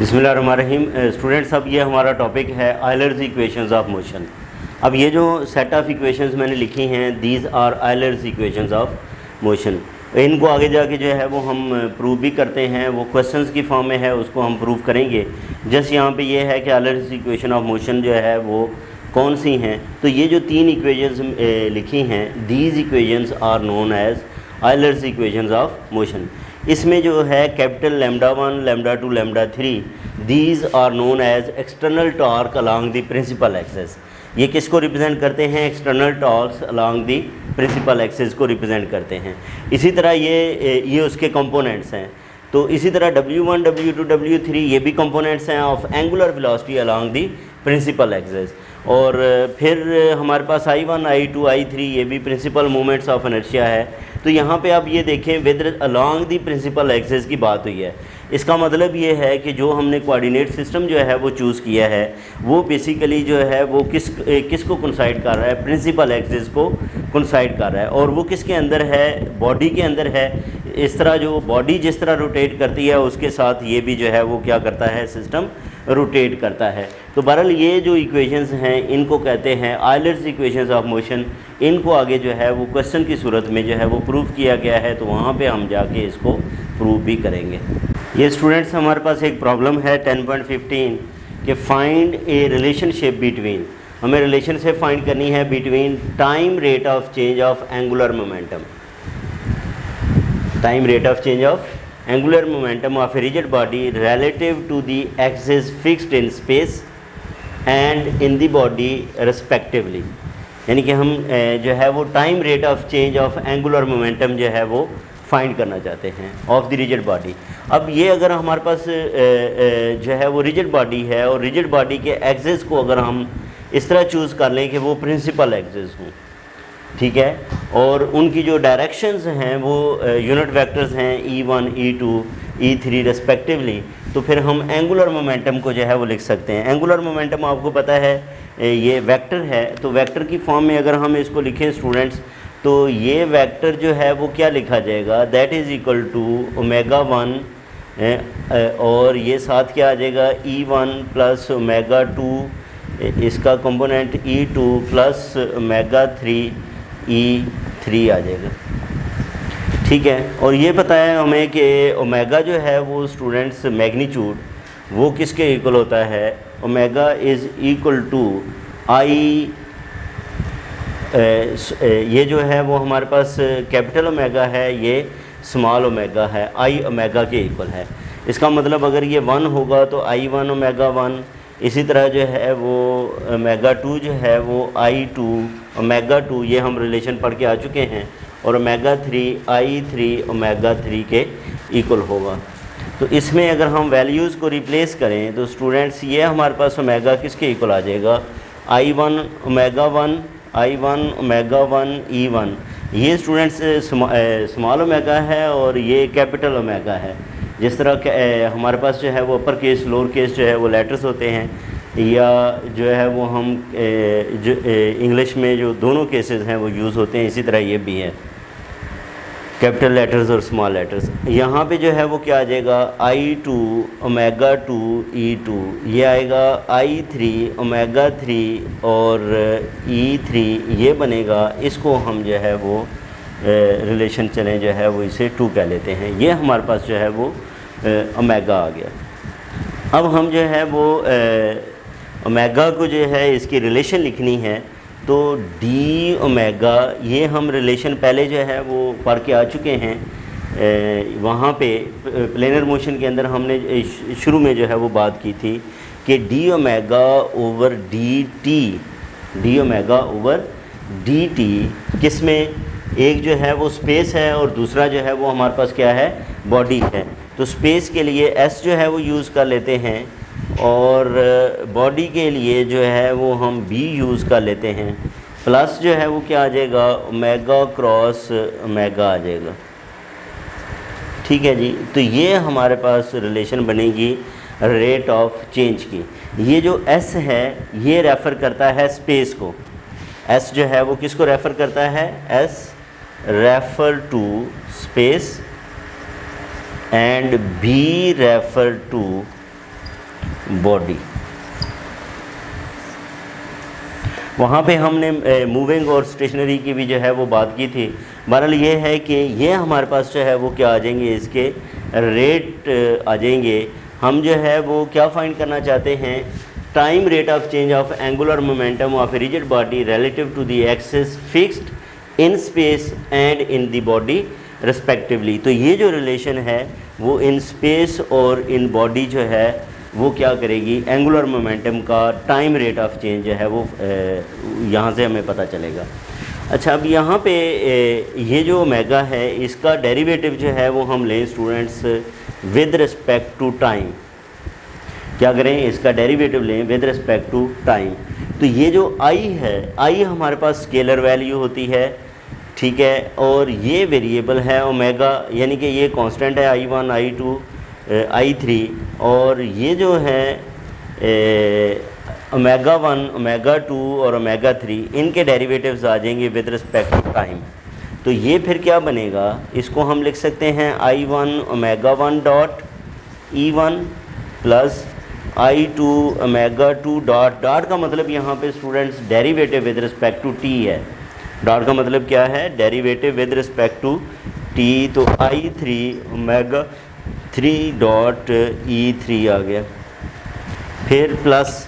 बिस्मिल्लाहिर्रहमानिर्रहीम। स्टूडेंट्स, अब ये हमारा टॉपिक है आयलर्स इक्वेशंस ऑफ मोशन। अब ये जो सेट ऑफ इक्वेशंस मैंने लिखी हैं, these are Euler's equations of motion. इनको आगे जाके जो है वो हम प्रूव भी करते हैं, वो क्वेश्चंस की फॉर्म में है, उसको हम प्रूव करेंगे। जस्ट यहाँ पे ये है कि आयलर्स इक्वेशन ऑफ मोशन जो है वो कौन सी हैं। तो ये जो तीन इक्वेशंस लिखी हैं, these equations are known as Euler's equations of motion. इसमें जो है capital lambda 1, lambda 2, lambda 3, these are known as external torque along the principal axis. ये किसको रिप्रेजेंट करते हैं? External torques along the principal axis को रिप्रेजेंट करते हैं। इसी तरह ये उसके कंपोनेंट्स हैं। तो इसी तरह W1, W2, W3 ये भी कंपोनेंट्स हैं of angular velocity along the principal axis. और फिर हमारे पास I1, I2, I3 ये भी प्रिंसिपल मोमेंट्स ऑफ इनर्शिया है। तो यहाँ पे आप ये देखें, with along the principal axis की बात हुई है। इसका मतलब ये है कि जो हमने कोऑर्डिनेट सिस्टम जो है वो चूज़ किया है, वो बेसिकली जो है वो किसको कोइंसाइड कर रहा है? प्रिंसिपल एक्सिस को कोइंसाइड कर रहा है। और वो किसके अंदर है? बॉडी के अंदर है। इस तरह जो बॉडी जिस तरह रोटेट करती है, उसके साथ ये भी जो है वो क्या करता है? सिस्टम रोटेट करता है। तो बहरहाल ये जो इक्वेशंस हैं, इनको कहते हैं आयलर्स इक्वेशंस ऑफ मोशन। इनको आगे जो है वो क्वेश्चन की सूरत में जो है वो प्रूव किया गया है, तो वहाँ पे हम जाके इसको प्रूव भी करेंगे। ये स्टूडेंट्स, हमारे पास एक प्रॉब्लम है 10.15 कि फाइंड ए रिलेशनशिप बिटवीन, हमें रिलेशनशिप फाइंड करनी है between time rate of change of angular momentum, time rate of change of angular momentum of a rigid body relative to the axis fixed in space and in the body respectively। यानी कि हम जो है वो time rate of change of angular momentum जो है वो find करना चाहते हैं ऑफ द रिजिड बॉडी। अब ये अगर हमारे पास जो है वो रिजिड बॉडी है, और रिजिड बॉडी के एक्सिस को अगर हम इस तरह चूज़ कर लें कि वो प्रिंसिपल एक्सिस हों, ठीक है, और उनकी जो डायरेक्शंस हैं वो यूनिट वेक्टर्स हैं E1, E2, E3 रेस्पेक्टिवली, तो फिर हम एंगुलर मोमेंटम को जो है वो लिख सकते हैं। एंगुलर मोमेंटम आपको पता है ये वेक्टर है। तो वेक्टर की फॉर्म में अगर हम इसको लिखें स्टूडेंट्स, तो ये वेक्टर जो है वो क्या लिखा जाएगा? दैट इज़ इक्वल टू ω1, और ये साथ क्या आ जाएगा? E1 प्लस ω2, इसका कंपोनेंट E2 प्लस ω3 E3 आ जाएगा, ठीक है। और ये पता है हमें कि ओमेगा जो है वो स्टूडेंट्स मैग्नीट्यूड वो किसके इक्वल होता है? ओमेगा इज़ इक्वल टू आई, ये जो है वो हमारे पास कैपिटल ओमेगा है, ये स्मॉल ओमेगा है, आई ओमेगा के इक्वल है। इसका मतलब अगर ये 1 होगा तो I1 ओमेगा 1, इसी तरह जो है वो ओमेगा 2 जो है वो I2 ओमेगा 2, ये हम रिलेशन पढ़ के आ चुके हैं, और ओमेगा 3 I3 ओमेगा 3 के इक्वल होगा। तो इसमें अगर हम वैल्यूज़ को रिप्लेस करें तो स्टूडेंट्स ये हमारे पास ओमेगा किसके इक्वल आ जाएगा? I1 omega 1, I1 omega 1 E1। ये स्टूडेंट्स स्मॉल ओमेगा है और ये कैपिटल ओमेगा है। जिस तरह हमारे पास जो है वो अपर केस, लोअर केस जो है वो लेटर्स होते हैं, या जो है वो हम जो इंग्लिश में जो दोनों केसेस हैं वो यूज़ होते हैं, इसी तरह ये भी है, कैपिटल लेटर्स और स्मॉल लेटर्स। यहाँ पे जो है वो क्या आ जाएगा? I2 ओमेगा 2 E2, ये आएगा I3 ओमेगा 3 और E3 ये बनेगा। इसको हम जो है वो रिलेशन चलें जो है वो इसे 2 कह लेते हैं। ये हमारे पास जो है वो ओमेगा आ गया। अब हम जो है वो ओमेगा को जो है इसकी रिलेशन लिखनी है, तो डी ओमेगा, ये हम रिलेशन पहले जो है वो पढ़ के आ चुके हैं। वहाँ पे प्लेनर मोशन के अंदर हमने शुरू में जो है वो बात की थी कि D omega over D T, D omega over D T, किस में? एक जो है वो स्पेस है और दूसरा जो है वो हमारे पास क्या है? बॉडी है। तो स्पेस के लिए एस जो है वो यूज़ कर लेते हैं, और बॉडी के लिए जो है वो हम बी यूज़ कर लेते हैं। प्लस जो है वो क्या आ जाएगा? ओमेगा क्रॉस ओमेगा आ जाएगा, ठीक है जी। तो ये हमारे पास रिलेशन बनेगी रेट ऑफ चेंज की। ये जो एस है ये रेफ़र करता है स्पेस को। एस जो है वो किसको रेफ़र करता है? S refer to space, and B refer to body. वहाँ पे हमने मूविंग और स्टेशनरी की भी जो है वो बात की थी। बहरहाल ये है कि ये हमारे पास जो है वो क्या आ जाएंगे, इसके रेट आ जाएंगे। हम जो है वो क्या फाइंड करना चाहते हैं, time rate of change of angular momentum of rigid body relative to the axis fixed in space and in the body respectively. तो ये जो रिलेशन है वो इन स्पेस और इन बॉडी जो है वो क्या करेगी, एंगुलर मोमेंटम का टाइम रेट ऑफ चेंज जो है वो यहाँ से हमें पता चलेगा। अच्छा, अब यहाँ पे ये जो ओमेगा है इसका डेरिवेटिव जो है वो हम लें students with respect to time. क्या करें, इसका डेरिवेटिव लें विद रिस्पेक्ट टू टाइम। तो ये जो आई है, आई हमारे पास स्केलर वैल्यू होती है, ठीक है, और ये वेरिएबल है ओमेगा, यानी कि ये कांस्टेंट है I1 I2 I3, और ये जो है ओमेगा 1 ओमेगा 2 और ओमेगा 3 इनके डेरिवेटिव्स आ जाएंगे विद रिस्पेक्ट टू टाइम। तो ये फिर क्या बनेगा, इसको हम लिख सकते हैं I1 ओमेगा 1 डॉट E1 प्लस I2 ओमेगा 2 डॉट, डॉट का मतलब यहाँ पे students derivative with respect to t है। डॉट का मतलब क्या है, derivative with respect to t। तो I3 ओमेगा 3 डॉट E3 आ गया। फिर प्लस,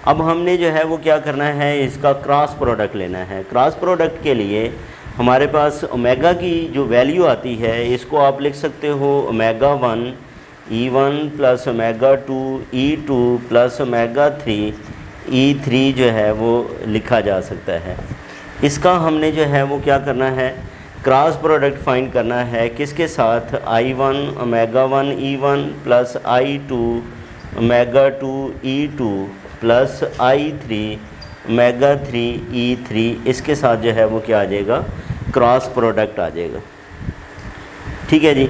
अब हमने जो है वो क्या करना है, इसका क्रॉस प्रोडक्ट लेना है। क्रॉस प्रोडक्ट के लिए हमारे पास ओमेगा की जो वैल्यू आती है इसको आप लिख सकते हो omega 1 E1 plus omega 2 E2 plus omega 3 E3 जो है वो लिखा जा सकता है। इसका हमने जो है वो क्या करना है, क्रॉस प्रोडक्ट फाइंड करना है किसके साथ, I1 ओमेगा 1 E1 प्लस I2 omega 2 E2 plus I3 omega 3 E3, इसके साथ जो है वो क्या आ जाएगा, क्रॉस प्रोडक्ट आ जाएगा। ठीक है जी।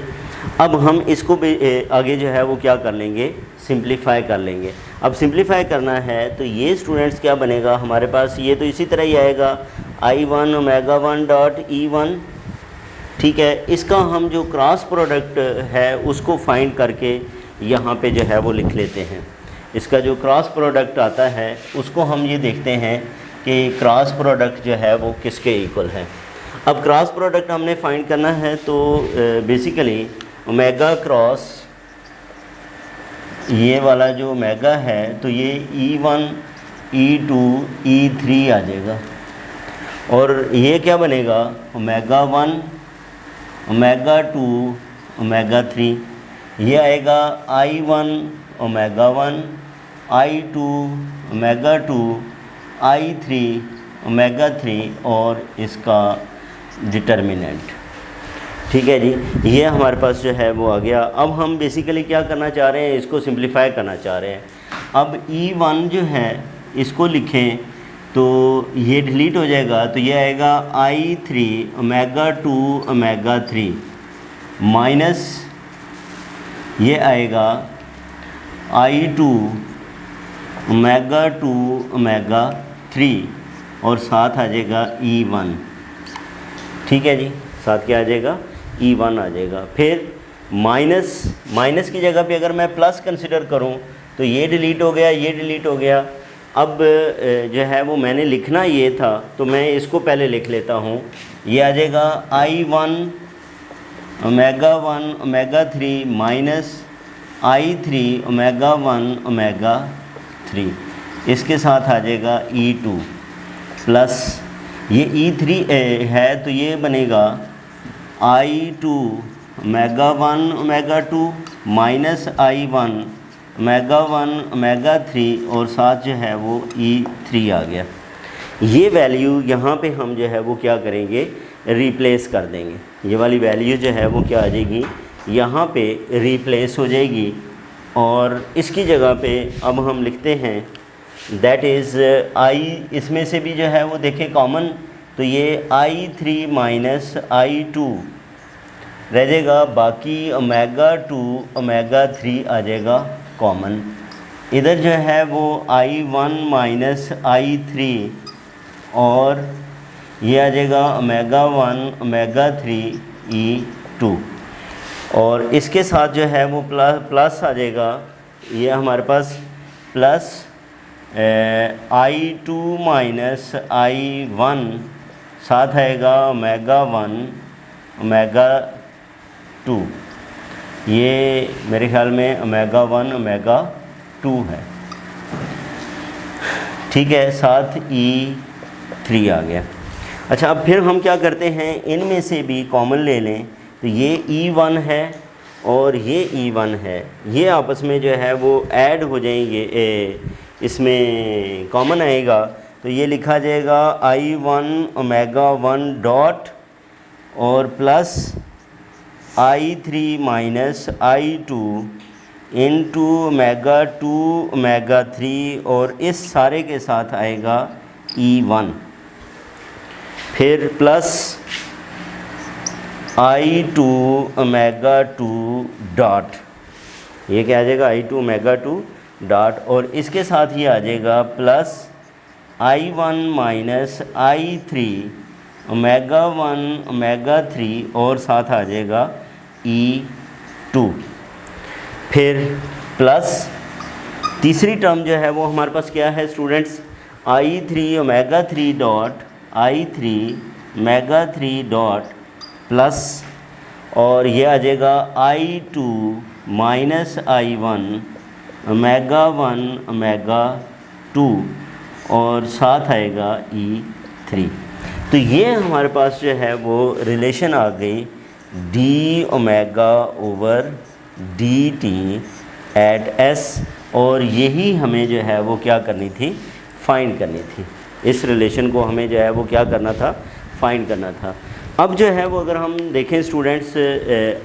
अब हम इसको भी आगे जो है वो क्या कर लेंगे, सिंप्लीफाई कर लेंगे। अब सिंप्लीफाई करना है तो ये स्टूडेंट्स क्या बनेगा हमारे पास, ये तो इसी तरह ही आएगा I1 ओमेगा 1 डॉट E1, ठीक है। इसका हम जो क्रॉस प्रोडक्ट है उसको फाइंड करके यहाँ पे जो है वो लिख लेते हैं। इसका जो क्रॉस प्रोडक्ट आता है उसको हम ये देखते हैं कि क्रॉस प्रोडक्ट जो है वो किसके इक्वल है। अब क्रॉस प्रोडक्ट हमने फाइंड करना है तो बेसिकली ओमेगा क्रॉस ये वाला जो ओमेगा है तो ये E1 E2 E3 आ जाएगा, और ये क्या बनेगा ओमेगा 1 ओमेगा 2 ओमेगा 3, ये आएगा I1 omega 1 I2 omega 2 I3 omega 3 और इसका डिटर्मिनेंट। ठीक है जी, ये हमारे पास जो है वो आ गया। अब हम बेसिकली क्या करना चाह रहे हैं, इसको सिंप्लीफाई करना चाह रहे हैं। अब E1 जो है इसको लिखें तो ये डिलीट हो जाएगा, तो ये आएगा I3 ओमेगा 2 ओमेगा 3 माइनस ये आएगा I2 ओमेगा 2 ओमेगा 3 और साथ आ जाएगा E1। ठीक है जी, साथ क्या आ जाएगा, E1 आ जाएगा। फिर माइनस की जगह पे अगर मैं प्लस कंसिडर करूं तो ये डिलीट हो गया, ये डिलीट हो गया। अब जो है वो मैंने लिखना ये था तो मैं इसको पहले लिख लेता हूं। ये आ जाएगा I1 omega 1 omega 3 minus I3 omega 1 omega 3, इसके साथ आ जाएगा E2 प्लस ये E3 है तो ये बनेगा I2 omega 1 omega 2 minus I1 omega 1 omega 3 और साथ जो है वो E3 आ गया। ये वैल्यू यहाँ पे हम जो है वो क्या करेंगे, रिप्लेस कर देंगे। ये वाली वैल्यू जो है वो क्या आ जाएगी, यहाँ पे रिप्लेस हो जाएगी, और इसकी जगह पे अब हम लिखते हैं दैट इज़ I, इसमें से भी जो है वो देखें कॉमन, तो ये I3 माइनस I2 रह जाएगा, बाकी ओमेगा 2 ओमेगा 3 आ जाएगा कॉमन। इधर जो है वो I1 माइनस I3 और ये आ जाएगा ओमेगा 1 ओमेगा 3 E2, और इसके साथ जो है वो प्लस आ जाएगा। ये हमारे पास प्लस I2 माइनस I1, साथ आएगा ओमेगा 1 ओमेगा 2, ये मेरे ख्याल में ओमेगा 1 ओमेगा 2 है, ठीक है, साथ E3 आ गया। अच्छा, अब फिर हम क्या करते हैं, इनमें से भी कॉमन ले लें, तो ये E1 है और ये E1 है, ये आपस में जो है वो ऐड हो जाएंगे, इसमें कॉमन आएगा, तो ये लिखा जाएगा I1 ओमेगा 1 डॉट और plus I3 minus I2 into omega 2 omega 3, और इस सारे के साथ आएगा E1, फिर प्लस I2 ओमेगा 2 डॉट, ये क्या आ जाएगा I2 ओमेगा 2 डॉट, और इसके साथ ही आ जाएगा plus I1 minus I3 omega 1 omega 3, और साथ आ जाएगा E2, फिर प्लस तीसरी टर्म जो है वो हमारे पास क्या है students, I3 omega 3 dot I3 omega 3 dot plus, और ये आ जाएगा I2 minus I1 omega 1 omega 2, और साथ आएगा E3। तो ये हमारे पास जो है वो रिलेशन आ गई D omega over D T at S, और यही हमें जो है वो क्या करनी थी, फाइंड करनी थी। इस रिलेशन को हमें जो है वो क्या करना था, फाइंड करना था। अब जो है वो अगर हम देखें स्टूडेंट्स,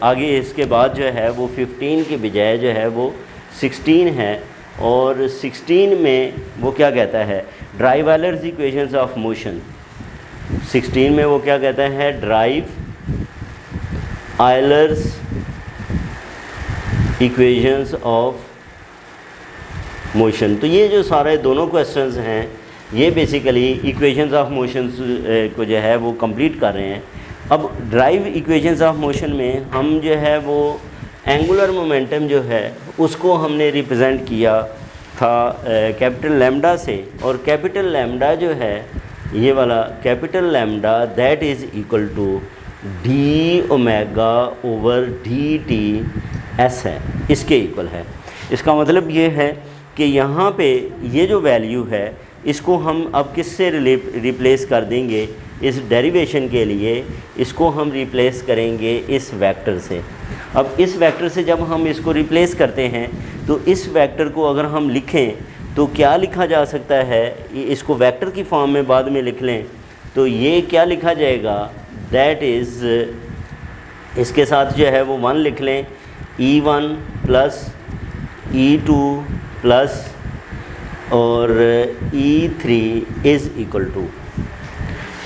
आगे इसके बाद जो है वो 15 के बजाय जो है वो 16 है, और 16 में वो क्या कहता है, drive Euler's equations of motion. 16 में वो क्या कहता है, drive Euler's equations of motion. तो ये जो सारे दोनों क्वेश्चंस हैं ये बेसिकली इक्वेशंस ऑफ मोशंस को जो है वो कंप्लीट कर रहे हैं। अब ड्राइव इक्वेशंस ऑफ मोशन में हम जो है वो एंगुलर मोमेंटम जो है उसको हमने रिप्रेजेंट किया था कैपिटल लैम्डा से, और कैपिटल लैम्डा जो है ये वाला capital lambda that is equal to D omega over D T S है, इसके इक्वल है। इसका मतलब ये है कि यहाँ पे ये जो वैल्यू है इसको हम अब किससे रिप्लेस कर देंगे, इस डेरिवेशन के लिए इसको हम रिप्लेस करेंगे इस वेक्टर से। अब इस वेक्टर से जब हम इसको रिप्लेस करते हैं तो इस वेक्टर को अगर हम लिखें तो क्या लिखा जा सकता है, इसको वेक्टर की फॉर्म में बाद में लिख लें तो ये क्या लिखा जाएगा, दैट इज़, इसके साथ जो है वो 1 लिख लें, E1 प्लस E2 प्लस और E3 इज़ इक्वल टू,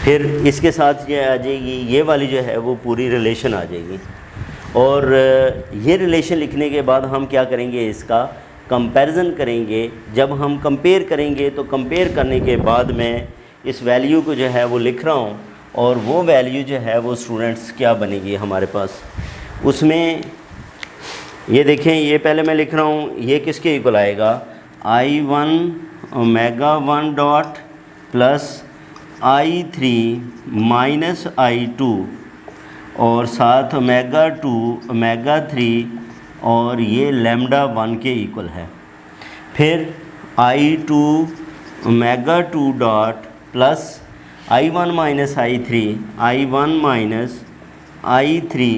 फिर इसके साथ ये आ जाएगी, ये वाली जो है वो पूरी रिलेशन आ जाएगी। और ये रिलेशन लिखने के बाद हम क्या करेंगे, इसका कंपैरिजन करेंगे। जब हम कंपेयर करेंगे तो कंपेयर करने के बाद मैं इस वैल्यू को जो है वो लिख रहा हूँ, और वो वैल्यू जो है वो स्टूडेंट्स क्या बनेगी हमारे पास, उसमें ये देखें, ये पहले मैं लिख रहा हूँ, ये किसके इक्वल आएगा, I1 omega 1 dot plus I3 minus I2 और साथ ओमेगा 2 ओमेगा 3 और ये लैम्डा 1 के इक्वल है। फिर I2 omega 2 dot plus I1 minus I1 minus I3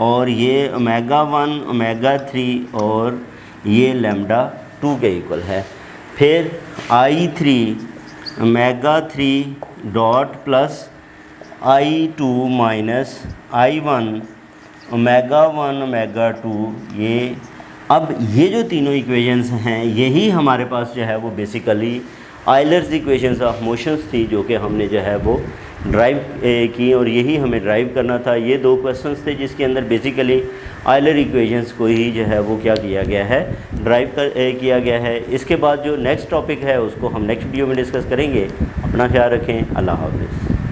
और ये ओमेगा 1 ओमेगा 3 और ये लैम्डा 2 के इक्वल है। फिर I3 omega 3 dot plus I2 minus I1 omega 1 omega 2, ये अब ये जो तीनों इक्वेशंस हैं यही हमारे पास जो है वो basically Euler's equations of motions थी, जो कि हमने जो है वो ड्राइव की, और यही हमें ड्राइव करना था। ये 2 क्वेश्चंस थे जिसके अंदर बेसिकली आयलर इक्वेशंस को ही जो है वो क्या किया गया है, ड्राइव किया गया है। इसके बाद जो नेक्स्ट टॉपिक है उसको हम नेक्स्ट वीडियो में डिस्कस करेंगे। अपना ख्याल रखें। अल्लाह हाफ़िज़।